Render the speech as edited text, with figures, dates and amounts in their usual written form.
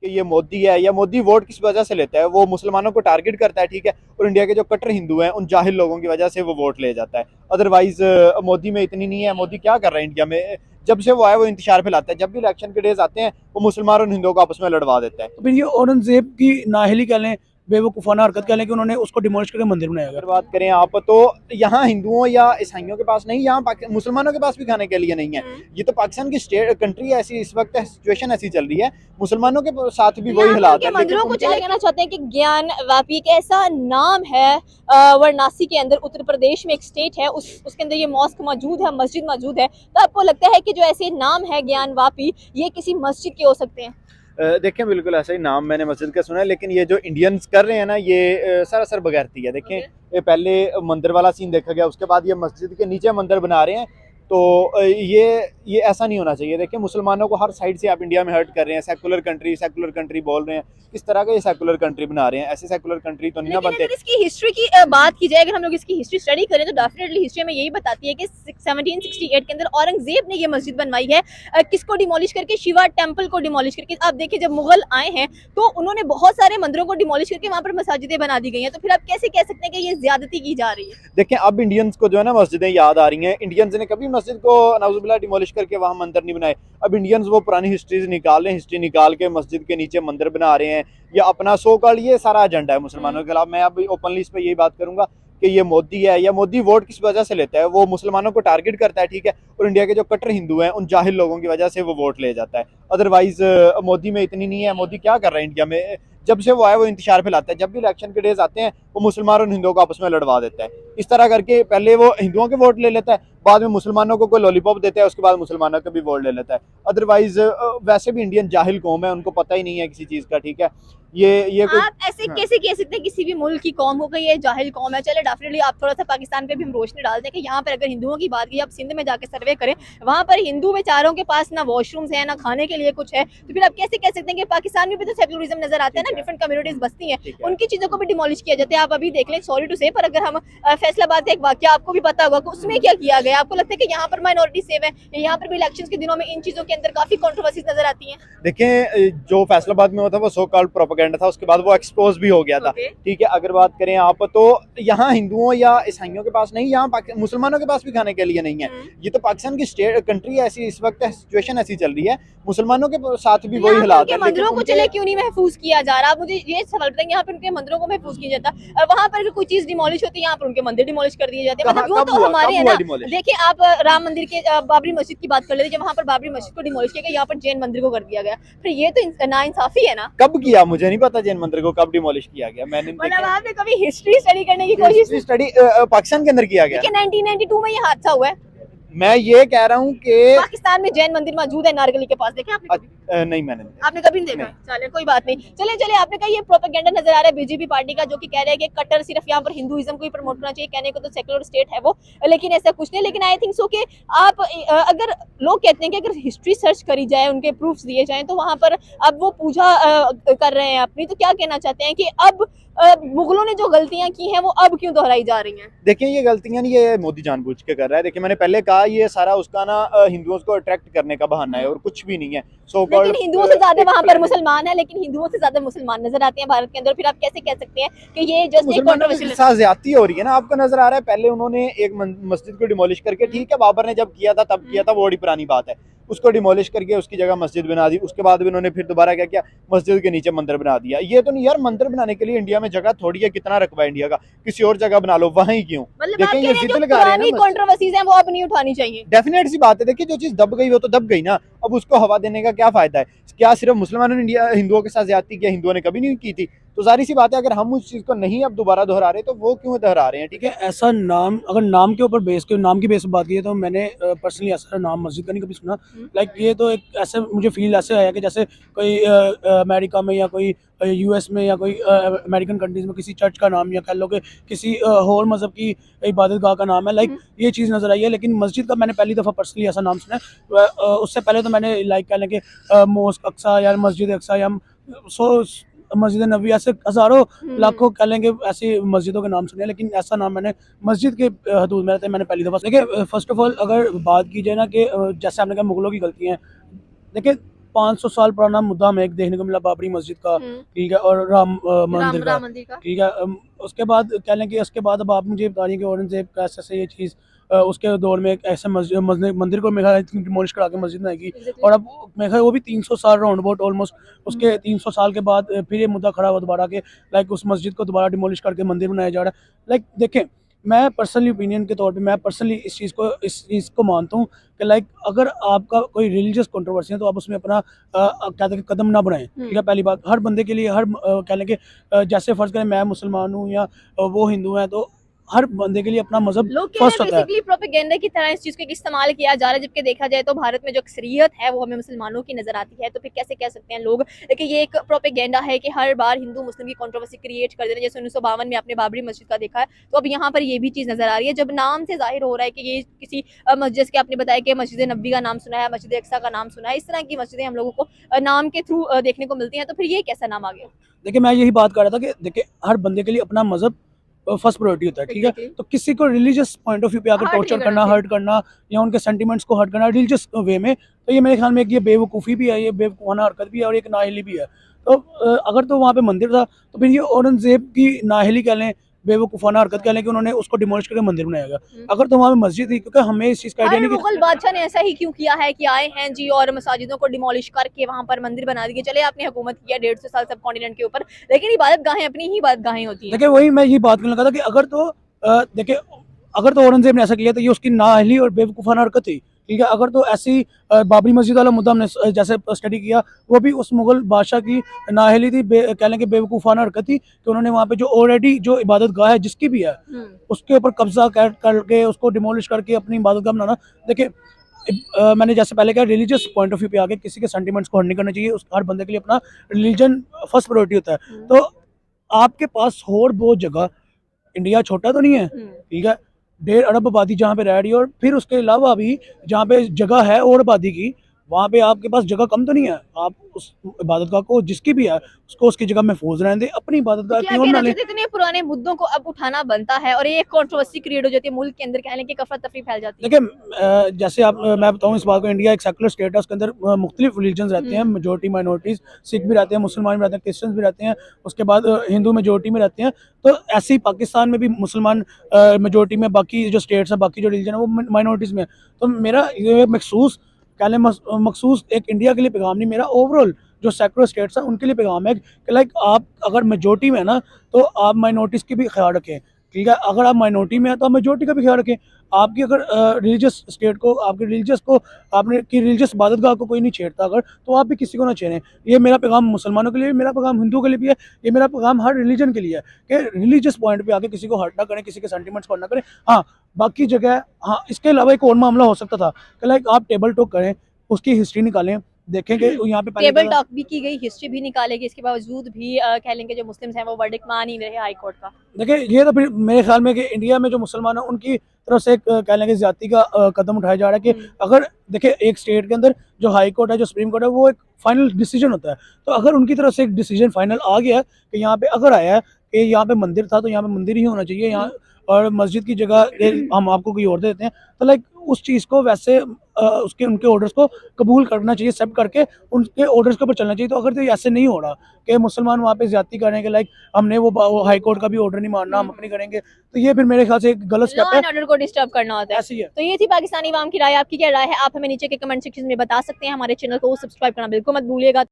कि ये मोदी है या मोदी वोट किस वजह से लेता है, वो मुसलमानों को टारगेट करता है, ठीक है, और इंडिया के जो कट्टर हिंदू हैं उन जाहिल लोगों की वजह से वो वोट ले जाता है। अदरवाइज मोदी में इतनी नहीं है। मोदी क्या कर रहा है इंडिया में, जब से वो आया वो इंतशार फैलाता है, जब भी इलेक्शन के डेज आते हैं वो मुसलमान और हिंदुओं को आपस में लड़वा देता है। तो फिर ये औरंगजेब की नाअहली कह लें, बेवकूफ़ाना हरकत कह लें कि उन्होंने उसको डिमोलिश करके मंदिर बनाया अगर अगर। बात करें आप तो यहाँ हिंदुओं या ईसाइयों के पास नहीं, यहाँ मुसलमानों के पास भी खाने के लिए नहीं है। ये तो पाकिस्तान की स्टेट कंट्री है, ऐसी इस वक्त सिचुएशन ऐसी चल रही है, मुसलमानों के साथ भी तो वही यहाँ पे हालात उनके है, लेकिन मंदिरों को उनके चले कहना चाहते हैं कि ज्ञान वापी एक ऐसा नाम है, वाराणसी के अंदर उत्तर प्रदेश में एक स्टेट है, उसके अंदर ये मॉस्क मौजूद है, मस्जिद मौजूद है। तो आपको लगता है कि जो ऐसे नाम है ज्ञान वापी, ये किसी मस्जिद के हो सकते हैं? देखें बिल्कुल ऐसा ही नाम मैंने मस्जिद का सुना है, लेकिन ये जो इंडियंस कर रहे हैं ना, ये सरासर बगैरती है। देखें ये पहले मंदिर वाला सीन देखा गया, उसके बाद ये मस्जिद के नीचे मंदिर बना रहे हैं, तो ये ऐसा नहीं होना चाहिए। देखिए मुसलमानों को हर साइड से आप इंडिया में हर्ट कर रहे हैं, सेकुलर कंट्री बोल रहे हैं, किस तरह का ये सेकुलर कंट्री बना रहे हैं, ऐसे सेकुलर कंट्री तो नहीं ना लेकिन बनते। अगर इसकी हिस्ट्री की बात की जाए, अगर हम लोग इसकी हिस्ट्री स्टडी करें तो डेफिनेटली हिस्ट्री हमें यही बताती है कि 1768 के अंदर औरंगजेब ने ये मस्जिद बनवाई है। किसको डिमोलिश करके? शिवा टेम्पल को डिमोलिश करके। आप देखिए जब मुगल आए हैं तो उन्होंने बहुत सारे मंदिरों को डिमोलिश करके वहां पर मस्जिदें बना दी गई हैं। तो फिर आप कैसे कह सकते हैं कि ये ज्यादती की जा रही है? देखें अब इंडियंस को जो है ना मस्जिदें याद आ रही हैं। इंडियंस ने कभी मस्जिद को नाउजुबिल्लाह डिमोलिश करके वहां मंदिर नहीं बनाए। अब इंडियंस वो पुरानी हिस्ट्रीज निकाल रहे हैं, हिस्ट्री निकाल के मस्जिद के नीचे मंदिर बना रहे हैं, या अपना सो कॉल्ड ये सारा एजेंडा है मुसलमानों के खिलाफ। मैं अब ओपनली इस पर यही बात करूंगा कि ये मोदी है या मोदी वोट किस वजह से लेता है, वो मुसलमानों को टारगेट करता है, ठीक है, और इंडिया के जो कट्टर हिंदू हैं उन जाहिल लोगों की वजह से वो वोट ले जाता है। अदरवाइज मोदी में इतनी नहीं है। मोदी क्या कर रहा है इंडिया में, जब से वो आया वो इंतशार फैलाता है, जब भी इलेक्शन के डेज आते हैं वो मुसलमान और हिंदुओं को आपस में लड़वा देता है। इस तरह करके पहले वो हिंदुओं के वोट ले लेता है, बाद में मुसलमानों को कोई लॉलीपॉप देता है, उसके बाद मुसलमानों के भी वोट ले लेता है। अदरवाइज वैसे भी इंडियन जाहिल कौम है, उनको पता ही नहीं है किसी चीज का, ठीक है। ये कोई आप ऐसे हाँ। कैसे कह सकते हैं किसी भी मुल्क की कौम हो गई ये जाहिल कौम है? चले डेफिनेटली आप थोड़ा सा पाकिस्तान पे भी हम रोशनी डाल दें कि यहाँ पर अगर हिंदुओं की बात की, आप सिंध में जाके सर्वे करें, वहाँ पर हिंदू बेचारों के पास ना वॉशरूम्स है ना खाने के लिए कुछ है। तो फिर आप कैसे कह सकते हैं कि पाकिस्तान में भी तो सेकुलरिज्म नजर आता है ना, डिफरेंट कम्युनिटीज बसती हैं, उनकी चीजों को भी डिमोलिश किया जाता है। आप अभी देख लें, सॉरी टू से, पर अगर हम फैसलाबाद का एक वाक्य आपको भी पता होगा कि उसमें क्या किया गया, आपको लगता है कि यहाँ पर माइनॉरिटी सेव है? यहाँ पर भी इलेक्शन के दिनों में इन चीजों के अंदर काफी कॉन्ट्रोवर्सीज नजर आती है। देखें जो फैसलाबाद में हुआ था वो सो कॉल्ड प्रोपेगेंडा था, उसके बाद वो एक्सपोज भी हो गया था, ठीक है। अगर बात करें आप तो यहाँ हिंदुओं या ईसाइयों के पास नहीं, यहाँ मुसलमानों के पास भी खाने के लिए नहीं है। ये तो पाकिस्तान की स्टेट कंट्री है, ऐसी इस वक्त सिचुएशन ऐसी चल रही है, मुसलमानों के साथ भी वही हालात है। मंदिरों को चले क्यों नहीं महफूज किया जा रहा? मुझे ये सवाल बताएं, यहाँ पे उनके मंदिरों को महफूज किया जाता, वहाँ पर कोई चीज डिमोलिश होती है, यहाँ पर उनके मंदिर डिमोलिश कर दिए जाते हैं। मतलब वो तो हमारे है ना। देखिए आप राम मंदिर के बाबरी मस्जिद की बात कर लेते, जब वहाँ पर बाबरी मस्जिद को डिमोलिश किया गया, यहाँ पर जैन मंदिर को कर दिया गया। फिर ये तो नाइंसाफी है ना। कब किया मुझे नहीं पता, जैन मंदिर को कब डिमोलिश किया गया मैंने मतलब आपने कभी हिस्ट्री स्टडी करने की कोशिश? स्टडी पाकिस्तान के अंदर किया गया। 1992 में ये हादसा हुआ है। मैं ये कह रहा हूँ कि पाकिस्तान में जैन मंदिर मौजूद है नारगली के पास, देखे आपने कभी? नहीं मैंने नहीं। आपने कभी नहीं देखा? चलिए कोई बात नहीं। चले आपने कहा ये प्रोपेगेंडा नजर आ रहा है बीजेपी पार्टी का, जो कि कह रहे हैं कि कट्टर सिर्फ यहाँ पर हिंदुइज्म को ही प्रमोट करना चाहिए, कहने को तो सेकुलर स्टेट है वो, लेकिन ऐसा कुछ नहीं। लेकिन आई थिंक सो कि आप अगर लोग कहते हैं कि अगर हिस्ट्री सर्च करी जाए, उनके प्रूफ्स दिए जाएं, तो वहां पर अब वो पूजा कर रहे हैं अपनी, तो क्या कहना चाहते हैं कि अब मुगलों ने जो गलतियां की हैं वो अब क्यों दोहराई जा रही हैं? देखिए ये गलतियां नहीं, ये मोदी जानबूझ के कर रहा है। देखिए मैंने पहले कहा ये सारा उसका ना हिंदुओं को अट्रैक्ट करने का बहाना है और कुछ भी नहीं है। लेकिन हिंदुओं से ज्यादा वहाँ पर मुसलमान है, लेकिन हिंदुओं से ज्यादा मुसलमान नजर आते हैं भारत के अंदर। फिर आप कैसे कह सकते हैं कि ये जस्ट एक कंट्रोवर्शियल साथ ज्यादती हो रही है ना? आपको नजर आ रहा है पहले उन्होंने एक मस्जिद को डिमोलिश करके, ठीक है, बाबर ने जब किया था तब किया था, वो बड़ी पुरानी बात है, उसको डिमोलिश करके उसकी जगह मस्जिद बना दी। उसके बाद भी उन्होंने फिर दोबारा क्या किया, मस्जिद के नीचे मंदिर बना दिया। ये तो नहीं यार, मंदिर बनाने के लिए इंडिया में जगह थोड़ी है, कितना रकबा इंडिया का, किसी और जगह बना लो, वहीं क्यों? मतलब ये जिद लगा रहे हैं ना, कंट्रोवर्सीज हैं वो अब नहीं उठानी चाहिए। डेफिनेट सी बात है। देखिए जो चीज दब गई वो तो दब गई ना, अब उसको हवा देने का क्या फायदा है? क्या सिर्फ मुसलमानों ने हिंदुओं के साथ ज्यादती किया? हिंदुओं ने कभी नहीं की थी। तो जारी सी बात है, अगर हम उस चीज को नहीं अब दोबारा दोहरा रहे तो वो क्यों दोहरा रहे हैं? ठीक है, ऐसा नाम, अगर नाम के ऊपर बेस के नाम की बेस पर बात की तो मैंने पर्सनली ऐसा नाम मस्जिद का नहीं कभी सुना। लाइक ये तो एक ऐसे मुझे फील ऐसे आया कि जैसे कोई अमेरिका में या कोई यूएस में या कोई अमेरिकन कंट्रीज में किसी चर्च का नाम, या कह लो कि किसी और मज़हब की इबादत गाह का नाम है। लाइक ये चीज़ नज़र आई है, लेकिन मस्जिद का मैंने पहली दफ़ा पर्सनली ऐसा नाम सुना है। उससे पहले तो मैंने लाइक कह लें कि मोस्क अक्सा या मस्जिद अक्सा या मस्जिद नबी, ऐसे हज़ारों लाखों कह लेंगे ऐसी मस्जिदों के नाम सुने, लेकिन ऐसा नाम मैंने मस्जिद के हदूद में रहते मैंने पहली दफ़ा। देखिए फर्स्ट ऑफ ऑल अगर बात की जाए ना कि जैसे आपने कहा मुगलों की गलतियाँ हैं, देखिए 500 साल पुराना मुद्दा हमें एक देखने को मिला बाबरी मस्जिद का, ठीक है, और राम मंदिर राम मंदिर का। ठीक है। उसके बाद कह लें कि उसके बाद अब आप मुझे बता रही कि औरंगजेब कैसे से ये चीज़ उसके दौर में एक ऐसे मंदिर को मेरा डिमोलिश करा के मस्जिद बनाएगी, और अब मेरा वो भी 300 साल राउंड अबाउट ऑलमोस्ट उसके 300 साल के बाद फिर ये मुद्दा खड़ा हुआ दोबारा के लाइक उस मस्जिद को दोबारा डिमोलिश करके मंदिर बनाया जा रहा है। लाइक देखें, मैं पर्सनली ओपिनियन के तौर पे मैं पर्सनली इस चीज़ को मानता हूँ कि लाइक अगर आपका कोई रिलीजियस कंट्रोवर्सी है तो आप उसमें अपना क्या कहते हैं कदम ना बढ़ाएं, ठीक है। पहली बात, हर बंदे के लिए हर कह लें कि जैसे फ़र्ज़ करें मैं मुसलमान हूँ या वो हिंदू हैं, तो हर बंदे के लिए अपना मजहब लोग कह फर्स्ट रहे होता है। बेसिकली प्रोपेगेंडा की तरह इस चीज को इस्तेमाल किया जा रहा है, जबकि देखा जाए तो भारत में जो अक्सरियत है वो हमें मुसलमानों की नजर आती है, तो फिर कैसे कह सकते हैं लोग कि ये एक प्रोपेगेंडा है कि हर बार हिंदू मुस्लिम की कंट्रोवर्सी क्रिएट कर दे रहे हैं। जैसे 1952 में आपने बाबरी मस्जिद का देखा है, तो अब यहाँ पर ये भी चीज नजर आ रही है, जब नाम से जाहिर हो रहा है कि ये किसी मस्जिद के, आपने बताया कि मस्जिद नबी का नाम सुना है, मस्जिद अक्सा का नाम सुना है, इस तरह की मस्जिदें हम लोगों को नाम के थ्रू देखने को मिलती हैं, तो फिर ये कैसा नाम आ गया? देखिए, मैं यही बात कर रहा था कि देखिए हर बंदे के लिए अपना मजहब फर्स्ट प्रायोरिटी होता है, ठीक है। Exactly. तो किसी को रिलीजियस पॉइंट ऑफ व्यू पे आकर Hurt टॉर्चर नहीं करना, करना हर्ट करना या उनके सेंटिमेंट्स को हर्ट करना रिलीजियस वे में, तो ये मेरे ख्याल में एक ये बेवकूफ़ी भी है, ये बेवकूफ़ाना हरकत भी है और एक नाअहली भी है। तो अगर तो वहाँ पे मंदिर था तो फिर ये औरंगज़ेब की नाअहली कह लें, बेवकूफ़ाना हरकत कह लें कि उन्होंने उसको डिमोलिश करके मंदिर बनाया गया। अगर तो वहाँ पे मस्जिद थी, क्योंकि हमें इस चीज़ का आइडिया अरे नहीं मुगल कि बादशाह ने ऐसा ही क्यों किया है कि आए हैं जी और मसाजिदों को डिमोलिश करके वहां पर मंदिर बना दिए। चले आपने हुकूमत किया 150 साल सब कॉन्टिनेंट के ऊपर, लेकिन इबादत गाहें अपनी ही इबादत गाहें होती हैं। देखिए वही मैं ये बात करने लगा था कि अगर तो देखिए अगर तो औरंगजेब ने ऐसा किया तो ये उसकी नाअहली और बेवकूफ़ाना हरकत थी, ठीक है। अगर तो ऐसी बाबरी मस्जिद वाला मुद्दा हमने जैसे स्टडी किया, वो भी उस मुगल बादशाह की नाअहली थी, कह लें कि बेवकूफ़ाना हरकत थी कि उन्होंने वहाँ पे जो ऑलरेडी जो इबादत गाह है जिसकी भी है उसके ऊपर कब्जा करके उसको डिमोलिश करके अपनी इबादत गाह बनाना। देखिए मैंने जैसे पहले कहा, रिलीजियस पॉइंट ऑफ व्यू पे आके किसी के सेंटिमेंट्स को हर्ट नहीं करना चाहिए। हर बंदे के लिए अपना रिलीजन फर्स्ट प्रायोरिटी होता है। तो आपके पास और बहुत जगह, इंडिया छोटा तो नहीं है, ठीक है, 1.5 अरब आबादी जहाँ पे रह रही है, और फिर उसके अलावा भी जहाँ पे जगह है और आबादी की, वहाँ पे आपके पास जगह कम तो नहीं है। आप उस इबादतगाह को जिसकी भी है उसको उसकी जगह महफूज रहने दें, अपनी इबादतगाह क्या क्यों कहना ना लें। चाहिए, इतने पुराने मुद्दों को अब उठाना बनता है और एक कंट्रोवर्सी क्रिएट हो जाती है मुल्क के अंदर, कह लें कि कफरा तफरी फैल जाती है। देखिए जैसे आप मैं बताऊँ इस बात को, इंडिया एक सेकुलर स्टेट है, उसके अंदर मुख्तलिफ रिलीजन रहते हैं, मेजोरिटी माइनॉरिटीज़, सिख भी रहते हैं, मुसलमान भी रहते हैं, क्रिश्चियंस भी रहते हैं, उसके बाद हिंदू मेजोरिटी में रहते हैं। तो ऐसे ही पाकिस्तान में भी मुसलमान मेजोरिटी में, बाकी जो स्टेट्स हैं, बाकी जो रिलीजन है वो माइनॉरिटीज़ में। तो मेरा ये मखसूस कह लें मखसूस एक इंडिया के लिए पैगाम नहीं, मेरा ओवरऑल जो सेकुलर स्टेट्स हैं उनके लिए पैगाम है कि लाइक आप अगर मेजोरिटी में है ना, तो आप माइनॉरिटीज़ की भी ख्याल रखें, ठीक है। अगर आप माइनॉरिटी में है तो आप मेजोरिटी का भी ख्याल रखें। आपकी अगर रिलीजियस स्टेट को, आपकी रिलीजियस को, आपने की रिलीजियस इबादतगाह को कोई नहीं छेड़ता अगर, तो आप भी किसी को ना छेड़ें। ये मेरा पैगाम मुसलमानों के लिए भी, मेरा पैगाम हिंदुओं के लिए भी है, ये मेरा पैगाम हर रिलीजन के लिए है कि रिलीजियस पॉइंट पे आके किसी को हर्ट ना करें, किसी के सेंटिमेंट्स को हर्ट ना करें। हाँ, बाकी जगह, हाँ, इसके अलावा एक और मामला हो सकता था कि लाइक आप टेबल टॉक करें, उसकी हिस्ट्री निकालें, देखें कि यहाँ पे पहले टेबल टॉक भी की गई, हिस्ट्री भी निकालेगी, इसके बावजूद भी कह लेंगे जो मुस्लिम्स हैं वो वर्डिक्ट मान ही रहे हाई कोर्ट का। देखिए ये तो फिर मेरे ख्याल में कि इंडिया में जो मुसलमान है उनकी तरफ से एक कह लेंगे ज्यादती का कदम उठाया जा रहा है कि अगर देखिए एक स्टेट के अंदर जो हाई कोर्ट है, जो सुप्रीम कोर्ट है, वो एक फाइनल डिसीजन होता है। तो अगर उनकी तरफ से एक डिसीजन फाइनल आ गया है कि यहाँ पे अगर आया है कि यहाँ पे मंदिर था तो यहाँ पे मंदिर ही होना चाहिए, यहाँ और मस्जिद की जगह हम आपको कोई और दे देते हैं, तो लाइक उस चीज़ को वैसे उसके उनके ऑर्डर्स को कबूल करना चाहिए, एक्सेप्ट करके उनके ऑर्डर्स के ऊपर चलना चाहिए। तो अगर तो ऐसे नहीं हो रहा कि मुसलमान वहाँ पे ज्यादती करें कि लाइक हमने वो हाई कोर्ट का भी ऑर्डर नहीं मानना, हम अपनी करेंगे, तो ये फिर मेरे ख्याल से एक गलत लॉ स्टेप है। एंड ऑर्डर को डिस्टर्ब करना होता है। ऐसी है। तो ये थी पाकिस्तानी अवाम की राय, आपकी क्या राय है आप हमें नीचे के कमेंट सेक्शन में बता सकते हैं। हमारे चैनल को सब्सक्राइब करना बिल्कुल मत भूलिएगा।